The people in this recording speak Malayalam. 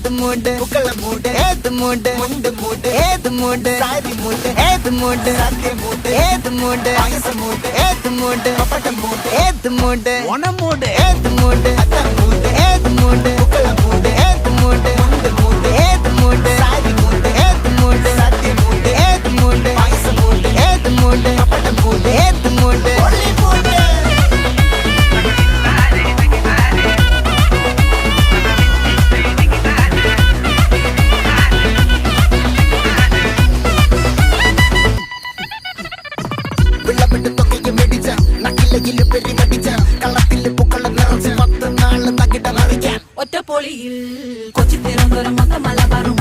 ഏത് മൂട് പുക്കള മൂട് ഏത് മൂട് മുണ്ട് മൂട് ഏത് മൂട് സാരി മൂട് ഏത് മൂട് സദ്യ മൂട് ഏത് മൂട് പായസ മൂട് ഏത് മൂട് പപ്പടം മൂട് ഏത് മൂട് ഓണം മൂട് ഏത് മൂട് അത്തം മൂട് ഏത് മൂട് പുക്കള മൂട് ഏത് മൂട് മുണ്ട് മൂട് ഏത് മൂട് സാരി മൂട് ഏത് മൂട് സദ്യ മൂട് ഏത് മൂട് പായസ മൂട് ഏത് മൂട് പപ്പടം മൂട് ഏത് മൂട് ഒള്ളി മൂട് ഒറ്റപ്പൊളിയിൽ കൊച്ചി തിരുവനന്തപുരം മൊത്തം മലബാറും